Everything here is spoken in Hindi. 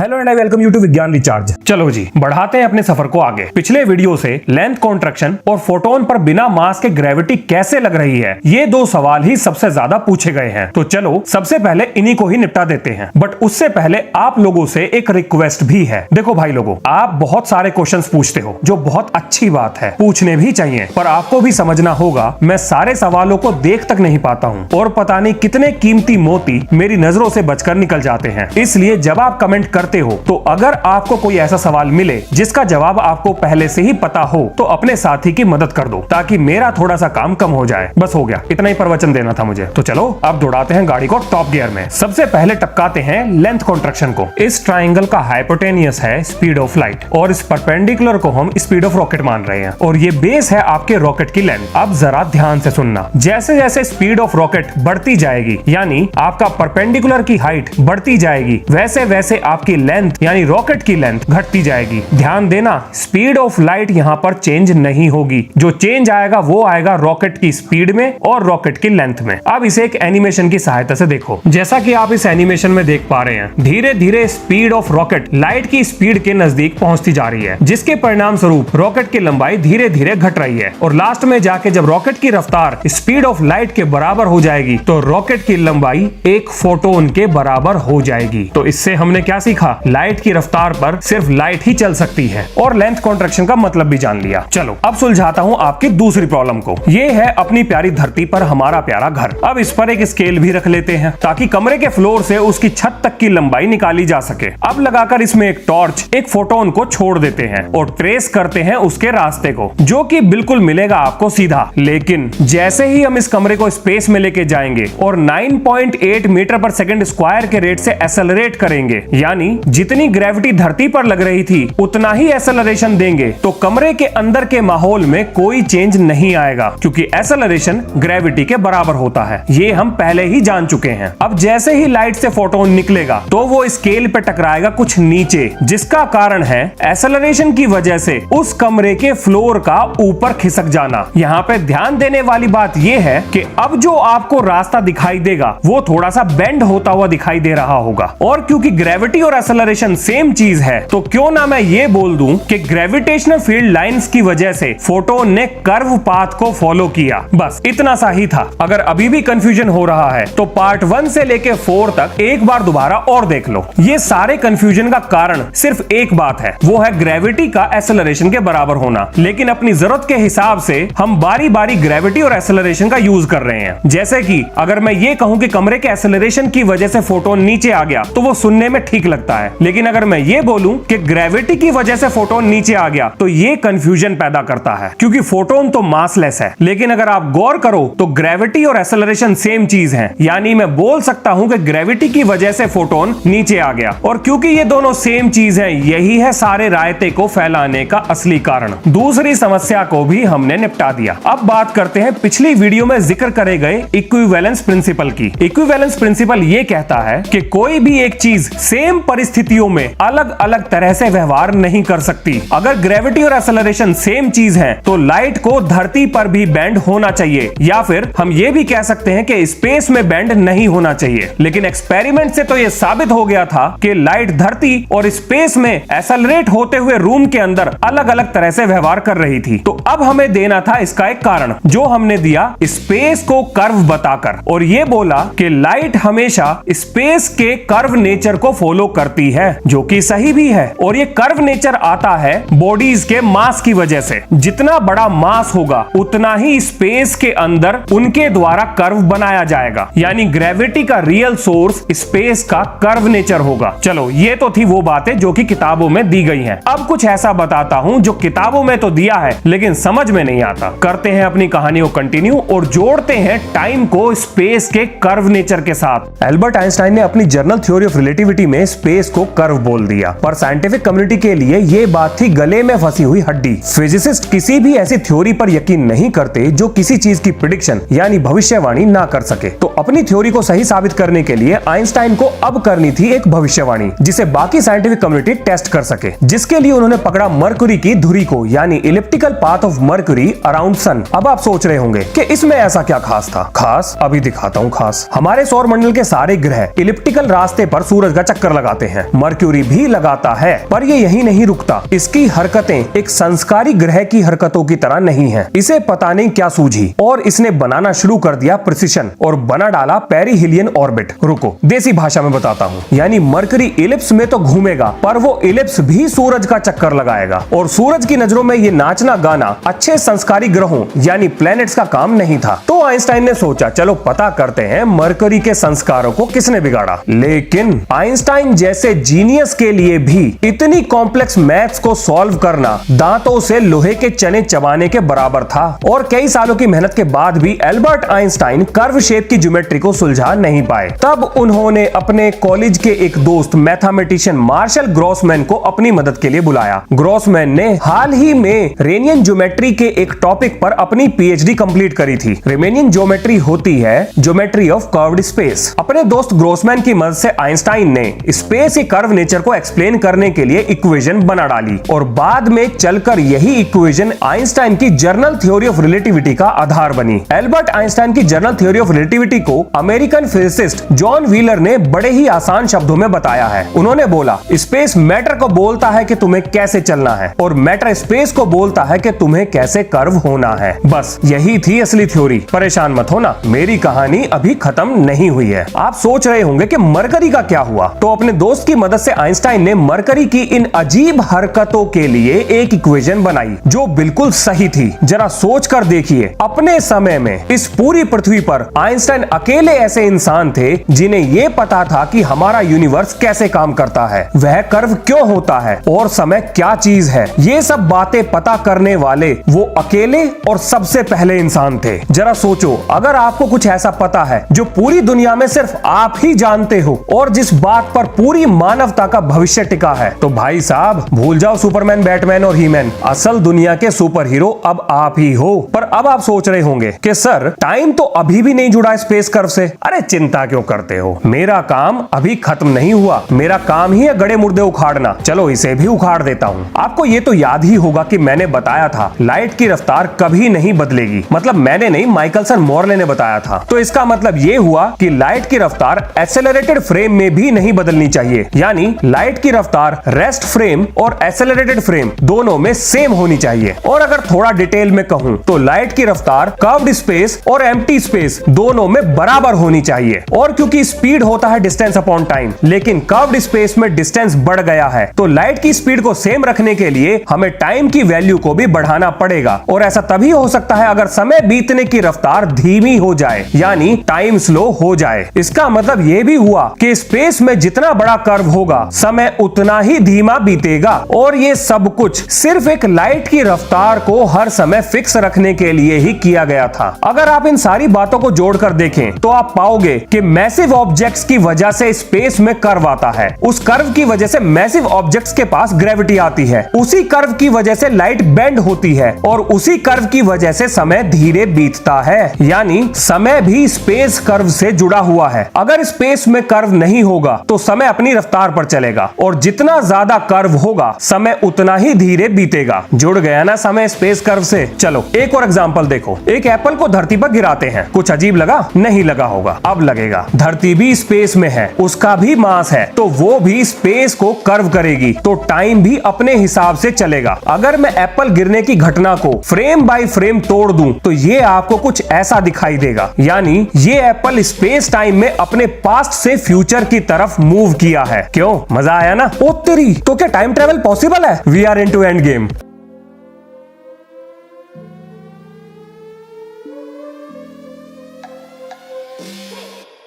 Hello and I welcome you to Vigyan recharge. चलो जी बढ़ाते हैं अपने सफर को आगे। पिछले वीडियो से लेंथ कॉन्ट्रैक्शन और फोटोन पर बिना मास के ग्रेविटी कैसे लग रही है, ये दो सवाल ही सबसे ज्यादा पूछे गए हैं। तो चलो सबसे पहले इन्हीं को ही निपटा देते हैं। बट उससे पहले आप लोगों से एक रिक्वेस्ट भी है। देखो भाई लोगों, आप बहुत सारे क्वेश्चंस पूछते हो जो बहुत अच्छी बात है, पूछने भी चाहिए, पर आपको भी समझना होगा मैं सारे सवालों को देख तक नहीं पाता हूँ और पता नहीं कितने कीमती मोती मेरी नजरों से बचकर निकल जाते हैं। इसलिए जब आप कमेंट करते हो तो अगर आपको कोई ऐसा सवाल मिले जिसका जवाब आपको पहले से ही पता हो तो अपने साथी की मदद कर दो ताकि मेरा थोड़ा सा काम कम हो जाए। बस हो गया, इतना ही प्रवचन देना था मुझे। तो चलो अब दौड़ाते हैं गाड़ी को टॉप गियर में। सबसे पहले टपकाते हैं लेंथ कॉन्ट्रैक्शन को। इस ट्राइंगल का हाइपोटेनियस है स्पीड ऑफ लाइट और इस परपेंडिकुलर को हम स्पीड ऑफ रॉकेट मान रहे हैं और ये बेस है आपके रॉकेट की लेंथ। अब जरा ध्यान से सुनना, जैसे जैसे स्पीड ऑफ रॉकेट बढ़ती जाएगी यानी आपका परपेंडिकुलर की हाइट बढ़ती जाएगी, वैसे वैसे आपकी लेंथ यानी रॉकेट की लेंथ घटती जाएगी। ध्यान देना, स्पीड ऑफ लाइट यहाँ पर चेंज नहीं होगी। जो चेंज आएगा वो आएगा रॉकेट की स्पीड में और रॉकेट की लेंथ में। अब इसे एक एनिमेशन की सहायता से देखो। जैसा कि आप इस एनिमेशन में देख पा रहे हैं, धीरे धीरे स्पीड ऑफ रॉकेट लाइट की स्पीड के नजदीक पहुंचती जा रही है, जिसके परिणाम स्वरूप रॉकेट की लंबाई धीरे धीरे घट रही है और लास्ट में जाके जब रॉकेट की रफ्तार स्पीड ऑफ लाइट के बराबर हो जाएगी तो रॉकेट की लंबाई एक फोटोन के बराबर हो जाएगी। तो इससे हमने क्या सीखा? लाइट की रफ्तार पर सिर्फ लाइट ही चल सकती है और लेंथ कॉन्ट्रैक्शन का मतलब भी जान लिया। चलो अब सुलझाता हूँ आपकी दूसरी प्रॉब्लम को। ये है अपनी प्यारी धरती पर हमारा प्यारा घर। अब इस पर एक स्केल भी रख लेते हैं ताकि कमरे के फ्लोर से उसकी छत तक की लंबाई निकाली जा सके। अब लगाकर इसमें एक टॉर्च एक फोटोन को छोड़ देते हैं और ट्रेस करते हैं उसके रास्ते को, जो कि बिल्कुल मिलेगा आपको सीधा। लेकिन जैसे ही हम इस कमरे को स्पेस में लेके जाएंगे और 9.8 मीटर पर सेकंड स्क्वायर के रेट से एक्सेलरेट करेंगे, यानी जितनी ग्रेविटी धरती पर लग रही थी उतना ही एक्सेलरेशन देंगे, तो कमरे के अंदर के माहौल में कोई चेंज नहीं आएगा क्योंकि एक्सेलरेशन ग्रेविटी के बराबर होता है। ये हम पहले ही जान चुके हैं। अब जैसे ही लाइट से फोटोन निकलेगा तो वो स्केल पे टकराएगा कुछ नीचे, जिसका कारण है एक्सेलरेशन की वजह से उस कमरे के फ्लोर का ऊपर खिसक जाना। यहाँ पे ध्यान देने वाली बात यह है कि अब जो आपको रास्ता दिखाई देगा वो थोड़ा सा बेंड होता हुआ दिखाई दे रहा होगा, और क्योंकि ग्रेविटी और एक्सेलरेशन सेम चीज है तो क्यों ना मैं ये बोल दूं कि ग्रेविटेशनल फील्ड लाइंस की वजह से फोटोन ने कर्व पाथ को फॉलो किया। बस इतना सा ही था। अगर अभी भी कंफ्यूजन हो रहा है तो पार्ट 1 से लेके 4 तक एक बार दोबारा और देख लो। ये सारे कंफ्यूजन का कारण सिर्फ एक बात है, वो है ग्रेविटी का एक्सेलरेशन के बराबर होना। लेकिन अपनी जरूरत के हिसाब से हम बारी बारी ग्रेविटी और एक्सेलरेशन का यूज कर रहे हैं। जैसे कि अगर मैं ये कहूं कि कमरे के एक्सेलरेशन की वजह से फोटोन नीचे आ गया तो वो सुनने में ठीक लगता है, लेकिन अगर मैं ये बोलूं कि ग्रेविटी की वजह से फोटोन नीचे आ गया तो ये कंफ्यूजन पैदा करता है क्योंकि फोटोन तो मासलेस है। लेकिन अगर आप गौर करो तो ग्रेविटी और एक्सेलरेशन सेम चीज है, यानी मैं बोल सकता हूं कि ग्रेविटी की वजह से फोटोन नीचे आ गया, और क्योंकि ये दोनों सेम चीज है यही है सारे रायते को फैलाने का असली कारण। दूसरी समस्या को भी हमने निपटा दिया। अब बात करते हैं पिछली वीडियो में जिक्र करे गए इक्विवेलेंस प्रिंसिपल की। इक्विवेलेंस प्रिंसिपल ये कहता है कि कोई भी एक चीज सेम परिस्थितियों में अलग अलग तरह से व्यवहार नहीं कर सकती। अगर ग्रेविटी और एक्सेलरेशन सेम चीज है तो लाइट को धरती पर भी बेंड होना चाहिए, या फिर हम ये भी कह सकते हैं कि स्पेस में बेंड नहीं होना चाहिए। लेकिन एक्सपेरिमेंट से तो यह साबित हो गया था कि लाइट धरती और स्पेस में एक्सेलरेट होते हुए रूम के अंदर अलग अलग तरह से व्यवहार कर रही थी। तो अब हमें देना था इसका एक कारण, जो हमने दिया स्पेस को कर्व बताकर, और ये बोला कि लाइट हमेशा स्पेस के कर्व नेचर को फॉलो करती है, जो कि सही भी है। और ये कर्व नेचर आता है बॉडीज के मास की वजह से। जितना बड़ा मास होगा उतना ही स्पेस के अंदर उनके द्वारा कर्व बनाया जाएगा, यानी ग्रेविटी का रियल सोर्स स्पेस का कर्व नेचर होगा। चलो ये तो थी वो बातें जो कि किताबों में दी गई हैं। अब कुछ ऐसा बताता हूं जो किताबों में तो दिया है लेकिन समझ में नहीं आता। करते हैं अपनी कहानी को कंटिन्यू और जोड़ते हैं टाइम को स्पेस के कर्व नेचर के साथ। एल्बर्ट आइंस्टाइन ने अपनी जर्नल थ्योरी ऑफ रिलेटिविटी में स्पेस को कर्व बोल दिया, पर साइंटिफिक कम्युनिटी के लिए ये बात थी गले में फंसी हुई हड्डी। फिजिसिस्ट किसी भी ऐसी थ्योरी पर यकीन नहीं करते जो किसी चीज की प्रेडिक्शन यानी भविष्यवाणी ना कर सके। तो अपनी थ्योरी को सही साबित करने के लिए आइंस्टाइन को अब करनी थी एक भविष्यवाणी जिसे बाकी साइंटिफिक कम्युनिटी टेस्ट कर सके, जिसके लिए उन्होंने पकड़ा मरकुरी की धुरी को, यानी elliptical path of Mercury around sun. अब आप सोच रहे होंगे कि इसमें ऐसा क्या खास था? खास अभी दिखाता हूँ। खास हमारे सौर मंडल के सारे ग्रह इलिप्टिकल रास्ते पर सूरज का चक्कर लगाते हैं। मर्क्यूरी भी लगाता है, पर ये यही नहीं रुकता। इसकी हरकतें एक संस्कारी ग्रह की हरकतों की तरह नहीं है। इसे पता नहीं क्या सूझी और इसने बनाना शुरू कर दिया प्रिसिशन और बना डाला पेरिहिलियन ऑर्बिट। रुको, देसी भाषा में बताता हूँ। यानी मर्करी इलिप्स में तो घूमेगा, पर वो इलिप्स भी सूरज का चक्कर लगाएगा। और सूरज की नजरों में ये नाचना गाना अच्छे संस्कारी ग्रहों यानी प्लैनेट्स का काम नहीं था। तो आइंस्टाइन ने सोचा, चलो पता करते हैं मर्करी के संस्कारों को किसने बिगाड़ा। लेकिन आइंस्टाइन जैसे जीनियस के लिए भी इतनी कॉम्प्लेक्स मैथ्स को सॉल्व करना दांतों से लोहे के चने चबाने के बराबर था। और कई सालों की मेहनत के बाद भी एल्बर्ट आइंस्टाइन कर्व शेप की ज्योमेट्री को सुलझा नहीं पाए। तब उन्होंने अपने कॉलेज के एक दोस्त मैथमेटिशियन मार्शल ग्रॉसमैन को अपनी मदद के लिए बुलाया। ग्रॉसमैन ने हाल ही में रेनियन ज्योमेट्री के एक टॉपिक पर अपनी पीएचडी कंप्लीट करी थी। रेमेनियन ज्योमेट्री होती है ज्योमेट्री ऑफ कर्व्ड स्पेस। अपने दोस्त ग्रॉसमैन की मदद से आइंस्टाइन ने स्पेस के कर्व नेचर को एक्सप्लेन करने के लिए इक्वेशन बना डाली और बाद में चलकर यही इक्वेशन आइंस्टाइन की जनरल थ्योरी ऑफ रिलेटिविटी का आधार बनी। एल्बर्ट आइंस्टाइन की जनरल थ्योरी ऑफ रिलेटिविटी को अमेरिकन फिजिसिस्ट जॉन व्हीलर ने बड़े ही आसान शब्दों में बताया है। उन्होंने बोला, स्पेस मैटर को बोलता है कि तुम्हें कैसे चलना है और मैटर स्पेस को बोलता है कि तुम्हें कैसे कर्व होना है। बस यही थी असली थ्योरी। परेशान मत होना, मेरी कहानी अभी खत्म नहीं हुई है। आप सोच रहे होंगे कि मरकरी का क्या हुआ। तो अपने दोस्त की मदद से आइंस्टाइन ने मरकरी की इन अजीब हरकतों के लिए एक इक्वेशन बनाई जो बिल्कुल सही थी। जरा सोच कर देखिए, अपने समय में इस पूरी पृथ्वी पर आइंस्टाइन अकेले ऐसे इंसान थे जिन्हें यह पता था कि हमारा यूनिवर्स कैसे काम करता है, वह कर्व क्यों होता है और समय क्या चीज है। ये सब बातें पता करने वाले वो अकेले और सबसे पहले इंसान थे। जरा सोचो, अगर आपको कुछ ऐसा पता है जो पूरी दुनिया में सिर्फ आप ही जानते हो और जिस बात पर पूरी मानवता का भविष्य टिका है, तो भाई साहब भूल जाओ सुपरमैन, बैटमैन और हीमैन। असल दुनिया के सुपर हीरो अब आप ही हो। पर अब आप सोच रहे होंगे कि सर टाइम तो अभी भी नहीं जुड़ा स्पेस कर्व से। अरे चिंता क्यों करते हो, मेरा काम अभी खत्म नहीं हुआ। मेरा काम ही है गड़े मुर्दे उखाड़ना। चलो इसे भी उखाड़ देता हूँ। आपको ये तो याद ही होगा कि मैंने बताया था लाइट की रफ्तार कभी नहीं बदलेगी। मतलब मैंने नहीं, माइकलसन मोरले ने बताया था। तो इसका मतलब ये हुआ कि लाइट की रफ्तार एक्सेलरेटेड फ्रेम में भी नहीं बदलनी चाहिए। यानी लाइट की रफ्तार रेस्ट फ्रेम और एक्सेलरेटेड फ्रेम दोनों में सेम होनी चाहिए। और अगर थोड़ा डिटेल में कहूं तो लाइट की रफ्तार कर्व्ड स्पेस और एम्प्टी स्पेस दोनों में बराबर होनी चाहिए। और क्योंकि स्पीड होता है डिस्टेंस अपॉन टाइम, लेकिन कर्व्ड स्पेस में डिस्टेंस बढ़ गया है, तो लाइट की स्पीड को सेम रखने के लिए हमें टाइम की वैल्यू को भी बढ़ाना पड़ेगा। और ऐसा तभी हो सकता है अगर समय बीतने की रफ्तार धीमी हो जाए, यानी टाइम स्लो हो जाए। इसका मतलब यह भी हुआ कि स्पेस में जितना बड़ा कर्व होगा, समय उतना ही धीमा बीतेगा। और ये सब कुछ सिर्फ एक लाइट की रफ्तार को हर समय फिक्स रखने के लिए ही किया गया था। अगर आप इन सारी बातों को जोड़कर देखें तो आप पाओगे कि मैसिव ऑब्जेक्ट्स की वजह से स्पेस में कर्व आता है। उस कर्व की वजह से मैसिव ऑब्जेक्ट्स के पास ग्रेविटी आती है। उसी कर्व की वजह से लाइट बेंड होती है और उसी कर्व की वजह से समय धीरे बीतता है। यानी समय भी स्पेस कर्व से जुड़ा हुआ है। अगर स्पेस में कर्व नहीं होगा तो समय अपनी रफ्तार पर चलेगा और जितना ज्यादा कर्व होगा समय उतना ही धीरे बीतेगा। जुड़ गया ना समय स्पेस कर्व से। चलो एक और एग्जांपल देखो। एक एप्पल को धरती पर गिराते हैं, कुछ अजीब लगा? नहीं लगा होगा, अब लगेगा। धरती भी स्पेस में है, उसका भी मास है, तो वो भी स्पेस को कर्व करेगी, तो टाइम भी अपने हिसाब से चलेगा। अगर मैं एप्पल गिरने की घटना को फ्रेम बाय फ्रेम तोड़ दूं तो ये आपको कुछ ऐसा दिखाई देगा। यानी ये एप्पल स्पेस टाइम में अपने पास्ट से फ्यूचर की तरफ मूव किया है। क्यों? मजा आया ना? ओ तेरी, तो क्या टाइम ट्रेवल पॉसिबल है? We are into end game.